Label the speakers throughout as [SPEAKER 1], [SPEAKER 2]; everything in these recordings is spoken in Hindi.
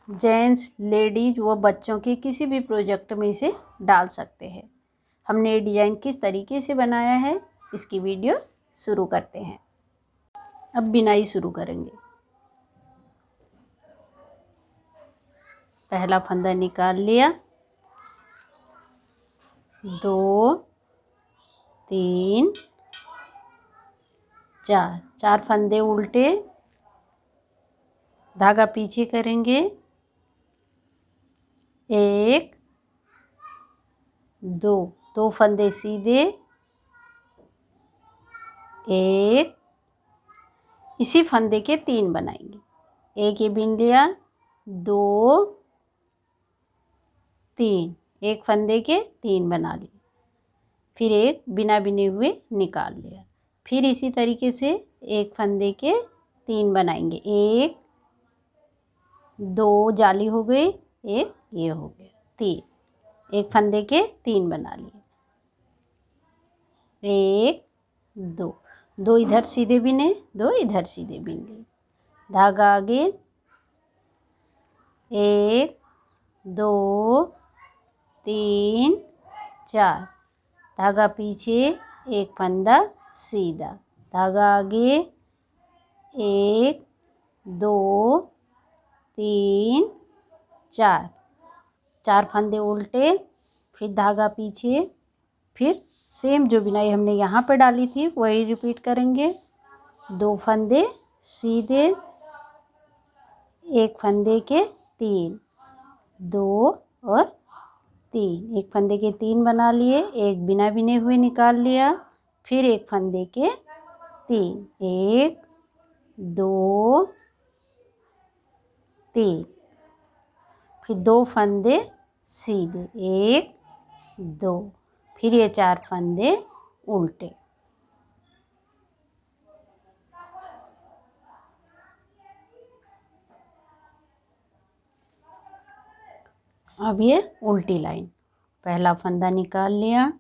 [SPEAKER 1] जेंट्स, लेडीज व बच्चों के किसी भी प्रोजेक्ट में इसे डाल सकते हैं। हमने ये डिज़ाइन किस तरीके से बनाया है इसकी वीडियो शुरू करते हैं। अब बिनाई शुरू करेंगे। पहला फंदा निकाल लिया, 2 3 4, 4 फंदे उल्टे, धागा पीछे करेंगे, 1 2, 2 फंदे सीधे, 1, इसी फंदे के 3 बनाएंगे। एक ये बिन लिया, 2 3, एक फंदे के 3 बना लिए, फिर एक बिना बिने हुए निकाल लिया। फिर इसी तरीके से एक फंदे के 3 बनाएंगे, 1 2 जाली हो गई, एक ये हो गया, 3, एक फंदे के 3 बना लिए, 1 2, 2 इधर सीधे बिने, 2 इधर सीधे बिन लिए, धागा आगे, 1 2 3 4, धागा पीछे, एक फंदा सीधा, धागा आगे, 1 2 3 4, 4 फंदे उल्टे, फिर धागा पीछे, फिर सेम जो बिनाई हमने यहाँ पर डाली थी वही रिपीट करेंगे। 2 फंदे सीधे, एक फंदे के 3, 2 और 3, एक फंदे के 3 बना लिए, एक बिना बिने हुए निकाल लिया, फिर एक फंदे के 3, 1 2 3, फिर 2 फंदे सीधे, 1 2, फिर ये 4 फंदे उल्टे। अब ये उल्टी लाइन, पहला फंदा निकाल लिया,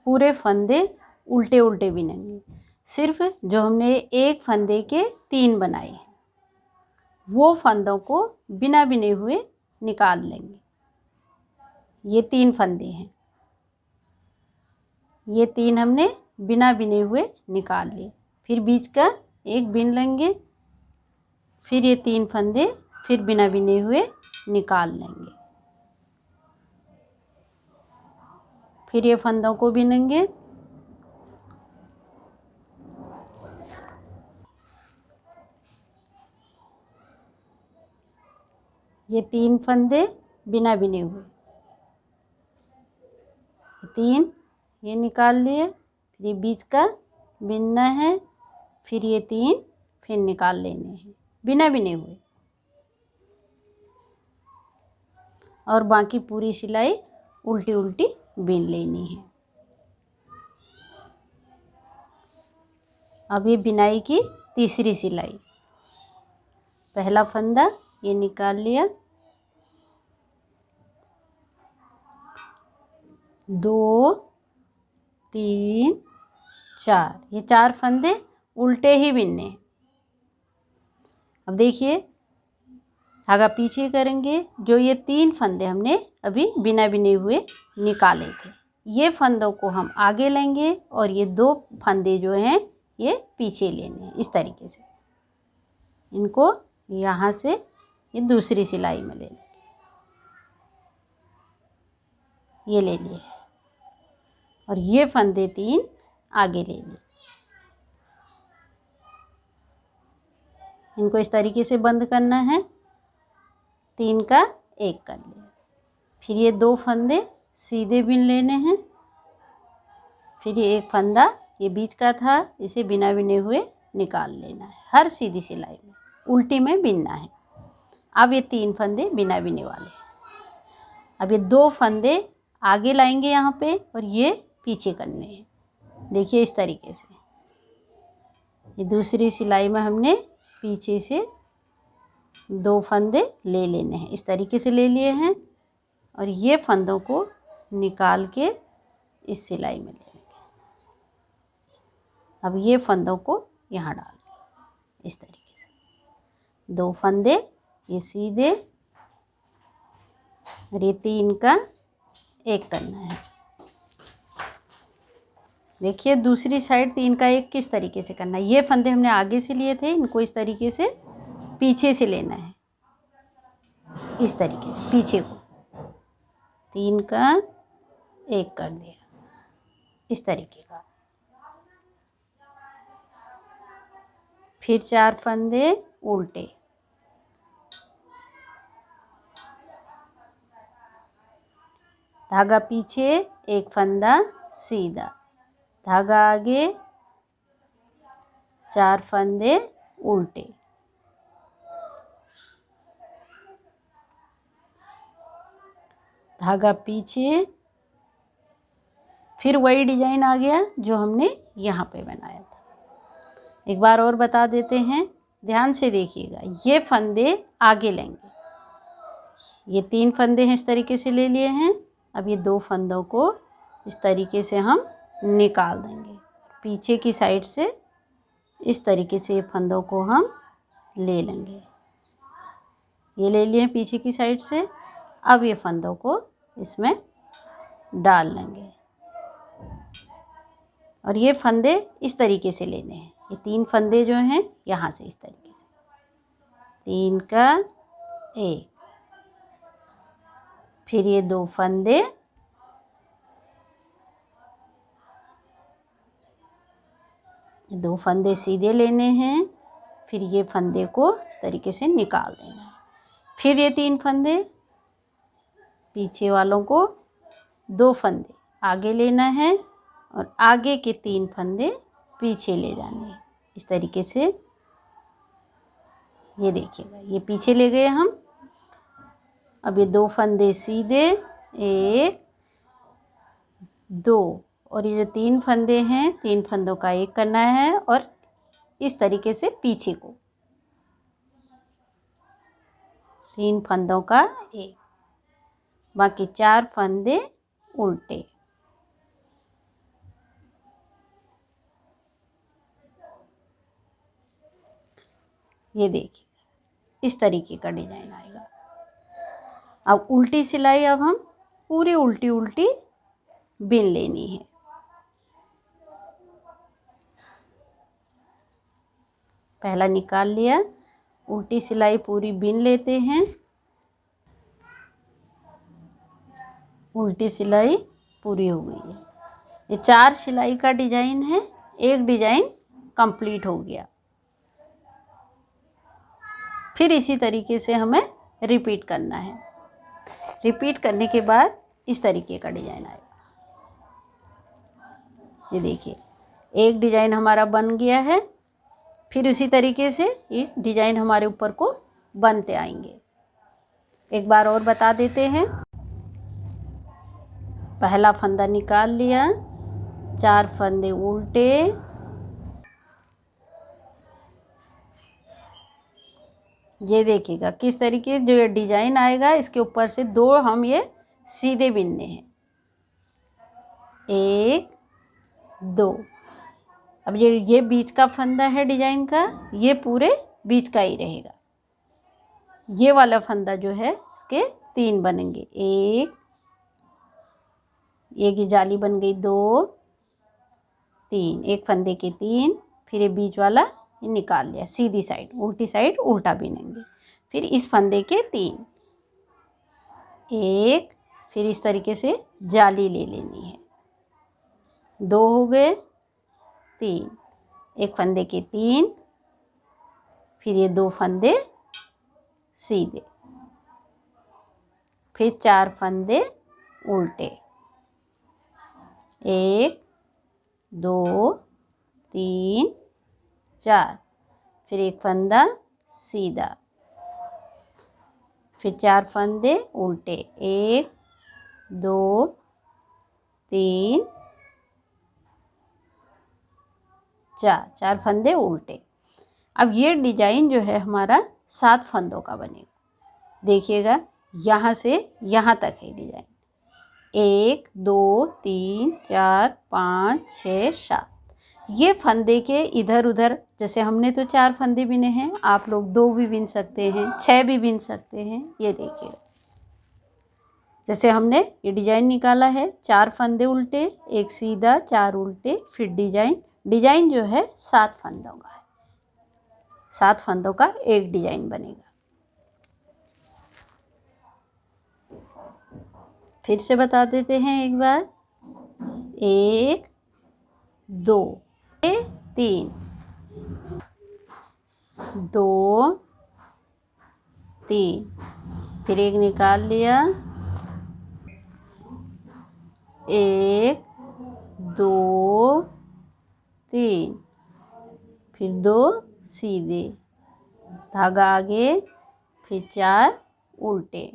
[SPEAKER 1] पूरे फंदे उल्टे उल्टे बिनेंगे। सिर्फ जो हमने एक फंदे के 3 बनाए हैं वो फंदों को बिना बिने हुए निकाल लेंगे। ये 3 फंदे हैं, ये 3 हमने बिना बिने हुए निकाल लिए, फिर बीच का एक बिन लेंगे, फिर ये 3 फंदे फिर बिना बिने हुए निकाल लेंगे, फिर ये फंदों को बिनेंगे, ये 3 फंदे बिना बिने हुए, 3 ये निकाल लिए, फिर ये बीच का बिनना है, फिर ये 3 फिर निकाल लेने हैं बिना बिने हुए, और बाकी पूरी सिलाई उल्टी उल्टी बिन लेनी है। अब ये बिनाई की तीसरी सिलाई, पहला फंदा ये निकाल लिया, 2 3 4, ये 4 फंदे उल्टे ही बिनने। अब देखिए धागा पीछे करेंगे, जो ये 3 फंदे हमने अभी बिना बिने हुए निकाले थे ये फंदों को हम आगे लेंगे और ये 2 फंदे जो हैं ये पीछे लेने हैं। इस तरीके से इनको यहाँ से ये दूसरी सिलाई में ले लेंगे, ये ले लिए और ये फंदे 3 आगे ले लिए। इनको इस तरीके से बंद करना है, 3 का 1 कर लिया, फिर ये 2 फंदे सीधे बिन लेने हैं, फिर ये एक फंदा ये बीच का था इसे बिना बिने हुए निकाल लेना है। हर सीधी सिलाई में उल्टी में बिनना है। अब ये 3 फंदे बिना बिने वाले हैं। अब ये 2 फंदे आगे लाएंगे यहाँ पे और ये पीछे करने हैं। देखिए इस तरीके से ये दूसरी सिलाई में हमने पीछे से 2 फंदे ले लेने हैं, इस तरीके से ले लिए हैं और ये फंदों को निकाल के इस सिलाई में ले लेंगे। अब ये फंदों को यहाँ डाल दें इस तरीके से। 2 फंदे ये सीधे और ये 3 का 1 करना है। देखिए दूसरी साइड 3 का 1 किस तरीके से करना है। ये फंदे हमने आगे से लिए थे, इनको इस तरीके से पीछे से लेना है, इस तरीके से पीछे को 3 का 1 कर दिया इस तरीके का। फिर 4 फंदे उल्टे, धागा पीछे, 1 फंदा सीधा, धागा आगे, 4 फंदे उल्टे, धागा पीछे। फिर वही डिजाइन आ गया जो हमने यहाँ पे बनाया था। एक बार और बता देते हैं, ध्यान से देखिएगा। ये फंदे आगे लेंगे, ये 3 फंदे हैं इस तरीके से ले लिए हैं। अब ये 2 फंदों को इस तरीके से हम निकाल देंगे। पीछे की साइड से इस तरीके से फंदों को हम ले लेंगे। ये ले लिए पीछे की साइड से। अब ये फंदों को इसमें डाल लेंगे और ये फंदे इस तरीके से लेने हैं। ये 3 फंदे जो हैं यहाँ से इस तरीके से 3 का 1, फिर ये 2 फंदे, सीधे लेने हैं। फिर ये फंदे को इस तरीके से निकाल देना है। फिर ये 3 फंदे, पीछे वालों को 2 फंदे आगे लेना है और आगे के 3 फंदे पीछे ले जाने हैं इस तरीके से। ये देखिएगा, ये पीछे ले गए हम। अब ये 2 फंदे सीधे, 1 2, और ये जो 3 फंदे हैं 3 फंदों का 1 करना है और इस तरीके से पीछे को 3 फंदों का 1, बाकी 4 फंदे उल्टे। ये देखिए इस तरीके का डिजाइन आएगा। अब उल्टी सिलाई, अब हम पूरी उल्टी उल्टी बिन लेनी है। पहला निकाल लिया, उल्टी सिलाई पूरी बिन लेते हैं। उल्टी सिलाई पूरी हो गई है। ये 4 सिलाई का डिजाइन है, एक डिजाइन कंप्लीट हो गया। फिर इसी तरीके से हमें रिपीट करना है। रिपीट करने के बाद इस तरीके का डिजाइन आएगा। ये देखिए एक डिजाइन हमारा बन गया है। फिर उसी तरीके से ये डिजाइन हमारे ऊपर को बनते आएंगे। एक बार और बता देते हैं। पहला फंदा निकाल लिया, 4 फंदे उल्टे, ये देखिएगा किस तरीके जो ये डिजाइन आएगा इसके ऊपर से 2 हम ये सीधे बिनने हैं, 1 2। अब ये बीच का फंदा है डिजाइन का, ये पूरे बीच का ही रहेगा। ये वाला फंदा जो है इसके 3 बनेंगे, 1 की जाली बन गई, 2 3, एक फंदे के 3। फिर ये बीच वाला ये निकाल लिया, सीधी साइड, उल्टी साइड उल्टा बिनेंगे। फिर इस फंदे के 3, 1, फिर इस तरीके से जाली ले लेनी है, 2 हो गए, 3, एक फंदे के 3, फिर ये 2 फंदे सीधे, फिर 4 फंदे उल्टे, 1 2 3 4, फिर एक फंदा सीधा, फिर 4 फंदे उल्टे, 1 2 3 4, 4 फंदे उल्टे। अब ये डिजाइन जो है हमारा 7 फंदों का बनेगा। देखिएगा यहाँ से यहाँ तक है डिजाइन, 1 2 3 4 5 6 7। ये फंदे के इधर उधर, जैसे हमने तो 4 फंदे बिने हैं, आप लोग 2 भी बिन सकते हैं, 6 भी बिन सकते हैं। ये देखिए, जैसे हमने ये डिजाइन निकाला है, 4 फंदे उल्टे, एक सीधा, 4 उल्टे, फिर डिजाइन जो है 7 फंदों का है। 7 फंदों का एक डिजाइन बनेगा। फिर से बता देते हैं एक बार। 1 2 3 2 3, फिर एक निकाल लिया, 1 2 3, फिर 2 सीधे, धागा आगे, फिर 4 उल्टे।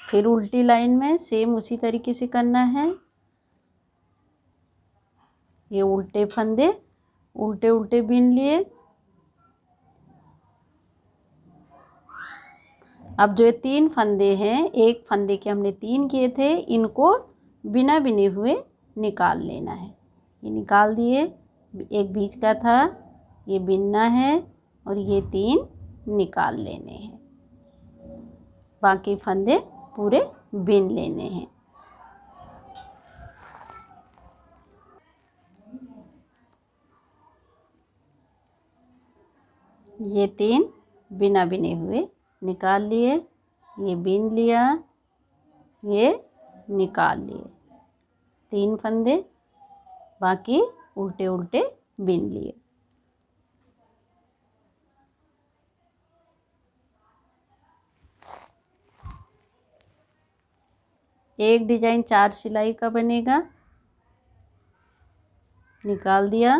[SPEAKER 1] फिर उल्टी लाइन में सेम उसी तरीके से करना है। ये उल्टे फंदे उल्टे उल्टे बीन लिए। अब जो ये 3 फंदे हैं, एक फंदे के हमने 3 किए थे, इनको बिना बिने हुए निकाल लेना है। ये निकाल दिए, एक बीच का था, ये बिनना है और ये 3 निकाल लेने हैं। बाकी फंदे पूरे बिन लेने हैं। ये 3 बिना बिने हुए निकाल लिए, ये बिन लिया, ये निकाल लिए, 3 फंदे, बाकी उल्टे उल्टे बिन लिए। एक डिजाइन 4 सिलाई का बनेगा। निकाल दिया,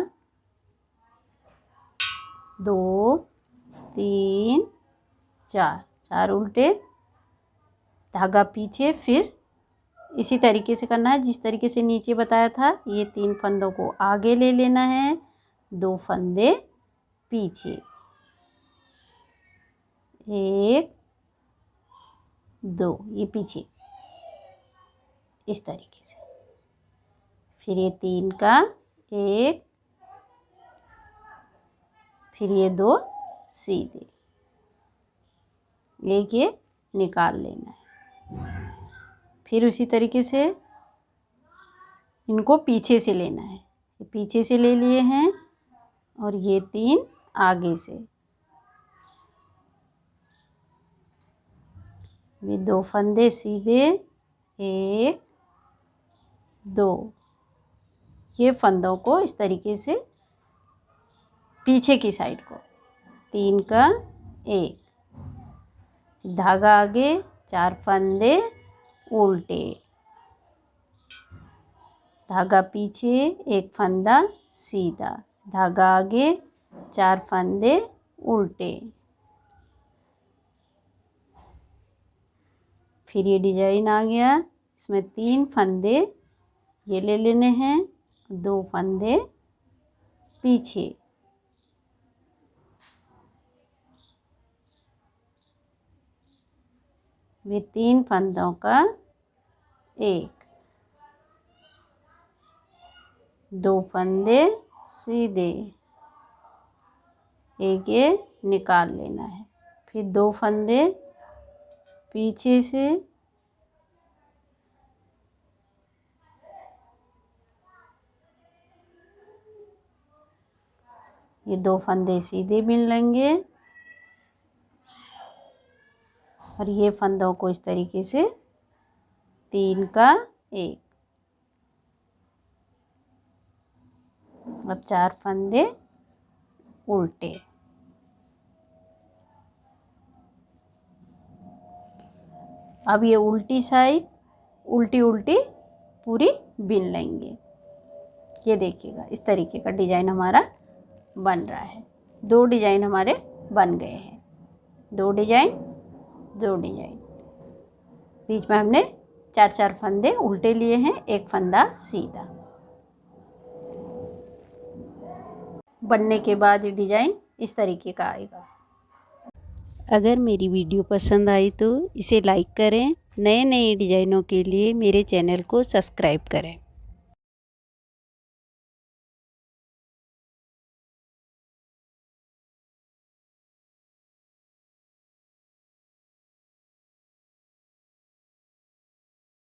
[SPEAKER 1] 2 3 4, 4 उल्टे, धागा पीछे, फिर इसी तरीके से करना है जिस तरीके से नीचे बताया था। ये 3 फंदों को आगे ले लेना है, 2 फंदे पीछे, 1 2, ये पीछे इस तरीके से। फिर ये 3 का 1, फिर ये 2 सीधे, एक ये निकाल लेना है। फिर उसी तरीके से इनको पीछे से लेना है। ये पीछे से ले लिए हैं और ये 3 आगे से। ये 2 फंदे सीधे, 1 2, ये फंदों को इस तरीके से पीछे की साइड को, 3 का 1, धागा आगे, 4 फंदे उल्टे, धागा पीछे, 1 फंदा सीधा, धागा आगे, 4 फंदे उल्टे। फिर ये डिजाइन आ गया। इसमें 3 फंदे ये ले लेने हैं, 2 फंदे पीछे, ये 3 फंदों का 1, 2 फंदे सीधे, एक ये निकाल लेना है। फिर 2 फंदे पीछे से, ये 2 फंदे सीधे बिन लेंगे और ये फंदों को इस तरीके से 3 का 1, अब 4 फंदे उल्टे। अब ये उल्टी साइड उल्टी उल्टी पूरी बिन लेंगे। ये देखिएगा, इस तरीके का डिजाइन हमारा बन रहा है। 2 डिजाइन हमारे बन गए हैं, 2 डिजाइन 2 डिजाइन। बीच में हमने 4 फंदे उल्टे लिए हैं, 1 फंदा सीधा। बनने के बाद ये डिजाइन इस तरीके का आएगा। अगर मेरी वीडियो पसंद आई तो इसे लाइक करें। नए नए डिज़ाइनों के लिए मेरे चैनल को सब्सक्राइब करें।